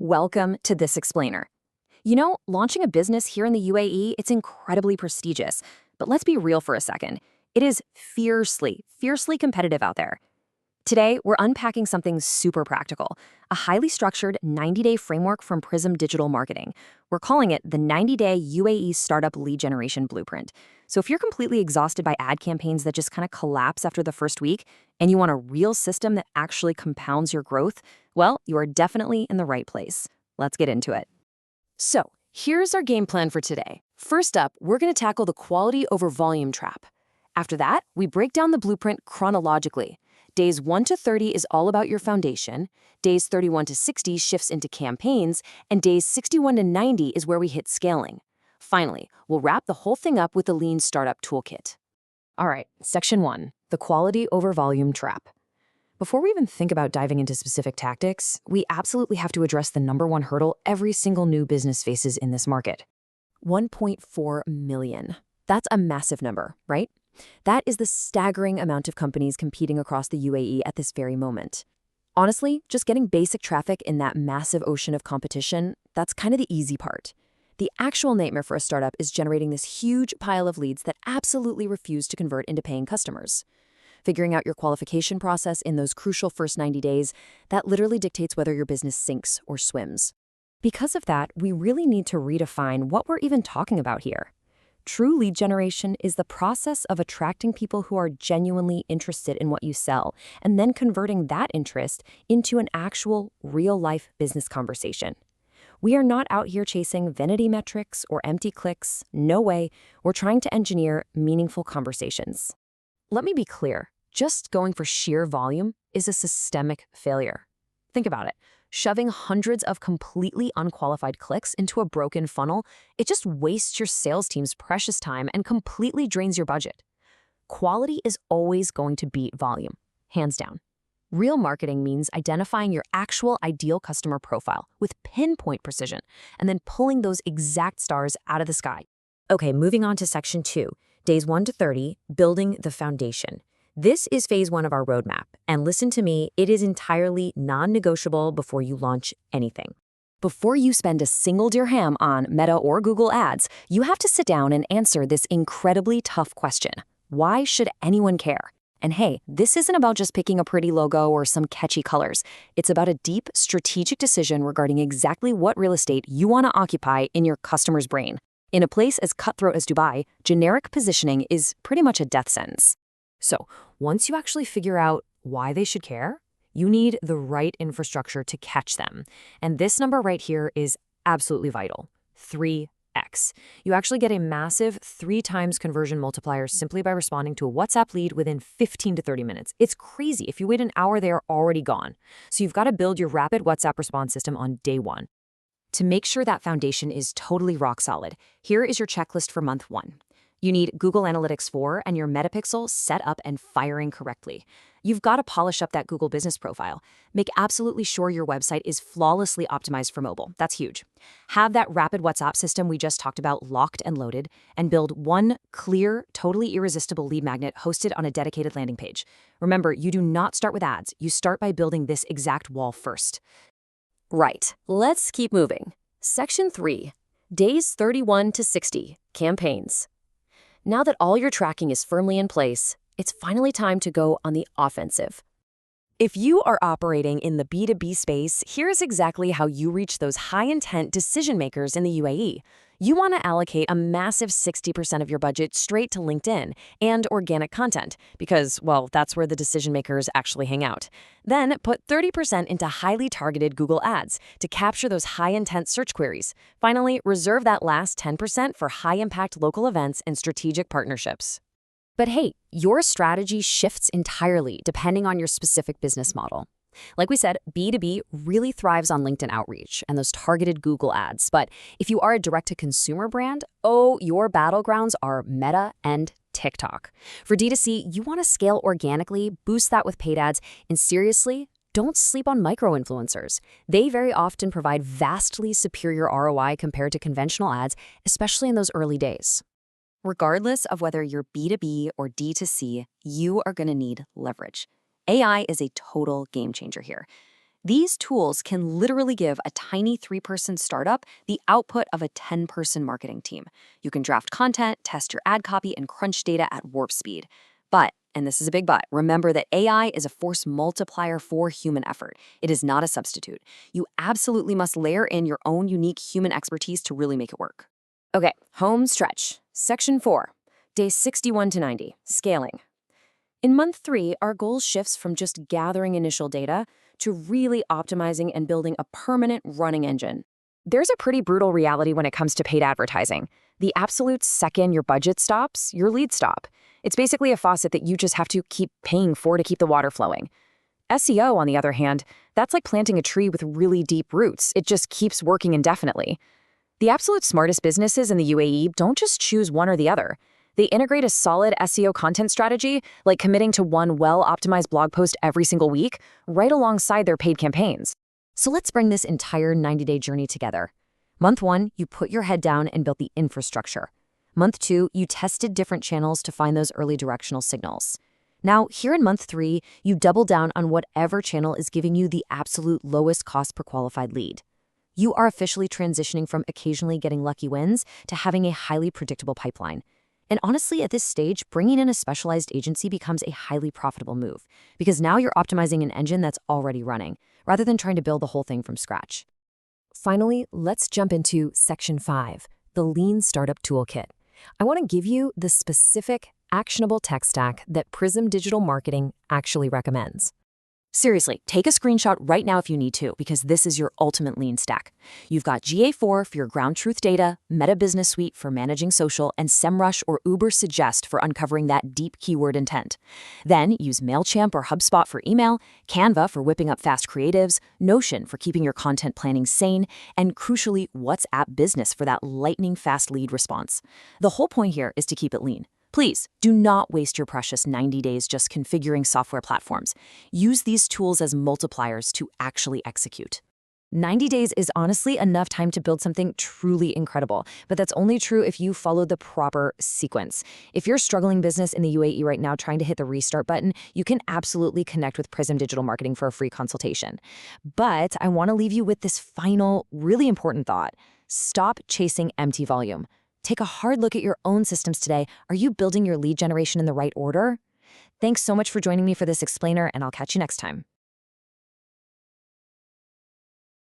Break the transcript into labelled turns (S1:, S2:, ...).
S1: Welcome to This Explainer. Launching a business here in the UAE, it's incredibly prestigious. But let's be real for a second. It is fiercely competitive out there. Today, we're unpacking something super practical, a highly structured 90-day framework from Prism Digital Marketing. We're calling it the 90-day UAE Startup Lead Generation Blueprint. So if you're completely exhausted by ad campaigns that just kind of collapse after the first week, and you want a real system that actually compounds your growth, well, you are definitely in the right place. Let's get into it. So here's our game plan for today. First up, we're going to tackle the quality over volume trap. After that, we break down the blueprint chronologically. Days 1 to 30 is all about your foundation, days 31 to 60 shifts into campaigns, and days 61 to 90 is where we hit scaling. Finally, we'll wrap the whole thing up with the Lean Startup Toolkit. All right, Section 1, the quality over volume trap. Before we even think about diving into specific tactics, we absolutely have to address the number one hurdle every single new business faces in this market. 1.4 million. That's a massive number, right? That is the staggering amount of companies competing across the UAE at this very moment. Honestly, just getting basic traffic in that massive ocean of competition, that's kind of the easy part. The actual nightmare for a startup is generating this huge pile of leads that absolutely refuse to convert into paying customers. Figuring out your qualification process in those crucial first 90 days, that literally dictates whether your business sinks or swims. Because of that, we really need to redefine what we're even talking about here. True lead generation is the process of attracting people who are genuinely interested in what you sell, and then converting that interest into an actual, real-life business conversation. We are not out here chasing vanity metrics or empty clicks. No way. We're trying to engineer meaningful conversations. Let me be clear. Just going for sheer volume is a systemic failure. Think about it. Shoving hundreds of completely unqualified clicks into a broken funnel, it just wastes your sales team's precious time and completely drains your budget. Quality is always going to beat volume, hands down. Real marketing means identifying your actual ideal customer profile with pinpoint precision and then pulling those exact stars out of the sky. Okay, moving on to Section 2, days 1 to 30, building the foundation. This is phase 1 of our roadmap, and listen to me, it is entirely non-negotiable before you launch anything. Before you spend a single dirham on Meta or Google Ads, you have to sit down and answer this incredibly tough question. Why should anyone care? And hey, this isn't about just picking a pretty logo or some catchy colors. It's about a deep, strategic decision regarding exactly what real estate you want to occupy in your customer's brain. In a place as cutthroat as Dubai, generic positioning is pretty much a death sentence. So, once you actually figure out why they should care, you need the right infrastructure to catch them. And this number right here is absolutely vital, 3x. You actually get a massive 3 times conversion multiplier simply by responding to a WhatsApp lead within 15 to 30 minutes. It's crazy. If you wait an hour, they are already gone. So you've got to build your rapid WhatsApp response system on day 1. To make sure that foundation is totally rock solid, here is your checklist for month 1. You need Google Analytics 4 and your Metapixel set up and firing correctly. You've got to polish up that Google business profile. Make absolutely sure your website is flawlessly optimized for mobile. That's huge. Have that rapid WhatsApp system we just talked about locked and loaded, and build one clear, totally irresistible lead magnet hosted on a dedicated landing page. Remember, you do not start with ads. You start by building this exact wall first. Right, let's keep moving. Section 3, days 31 to 60, campaigns. Now that all your tracking is firmly in place, it's finally time to go on the offensive. If you are operating in the B2B space, here's exactly how you reach those high-intent decision makers in the UAE. You want to allocate a massive 60% of your budget straight to LinkedIn and organic content because, well, that's where the decision makers actually hang out. Then put 30% into highly targeted Google Ads to capture those high-intent search queries. Finally, reserve that last 10% for high-impact local events and strategic partnerships. But hey, your strategy shifts entirely depending on your specific business model. Like we said, B2B really thrives on LinkedIn outreach and those targeted Google ads. But if you are a direct-to-consumer brand, your battlegrounds are Meta and TikTok. For D2C, you want to scale organically, boost that with paid ads, and seriously, don't sleep on micro-influencers. They very often provide vastly superior ROI compared to conventional ads, especially in those early days. Regardless of whether you're B2B or D2C, you are going to need leverage. AI is a total game changer here. These tools can literally give a tiny 3-person startup the output of a 10-person marketing team. You can draft content, test your ad copy, and crunch data at warp speed. But, and this is a big but, remember that AI is a force multiplier for human effort. It is not a substitute. You absolutely must layer in your own unique human expertise to really make it work. Okay, home stretch. Section 4, days 61 to 90, scaling. In month 3, our goal shifts from just gathering initial data to really optimizing and building a permanent running engine. There's a pretty brutal reality when it comes to paid advertising. The absolute second your budget stops, your leads stop. It's basically a faucet that you just have to keep paying for to keep the water flowing. SEO, on the other hand, that's like planting a tree with really deep roots. It just keeps working indefinitely. The absolute smartest businesses in the UAE don't just choose one or the other. They integrate a solid SEO content strategy, like committing to one well-optimized blog post every single week, right alongside their paid campaigns. So let's bring this entire 90-day journey together. Month 1, you put your head down and built the infrastructure. Month 2, you tested different channels to find those early directional signals. Now, here in month 3, you double down on whatever channel is giving you the absolute lowest cost per qualified lead. You are officially transitioning from occasionally getting lucky wins to having a highly predictable pipeline. And honestly, at this stage, bringing in a specialized agency becomes a highly profitable move, because now you're optimizing an engine that's already running, rather than trying to build the whole thing from scratch. Finally, let's jump into Section 5, the Lean Startup Toolkit. I want to give you the specific, actionable tech stack that Prism Digital Marketing actually recommends. Seriously, take a screenshot right now if you need to, because this is your ultimate lean stack. You've got GA4 for your ground truth data, Meta Business Suite for managing social, and SEMrush or Uber Suggest for uncovering that deep keyword intent. Then use MailChimp or HubSpot for email, Canva for whipping up fast creatives, Notion for keeping your content planning sane, and crucially, WhatsApp Business for that lightning-fast lead response. The whole point here is to keep it lean. Please, do not waste your precious 90 days just configuring software platforms. Use these tools as multipliers to actually execute. 90 days is honestly enough time to build something truly incredible, but that's only true if you follow the proper sequence. If you're struggling business in the UAE right now trying to hit the restart button, you can absolutely connect with Prism Digital Marketing for a free consultation. But I want to leave you with this final, really important thought. Stop chasing empty volume. Take a hard look at your own systems today. Are you building your lead generation in the right order? Thanks so much for joining me for this explainer, and I'll catch you next time.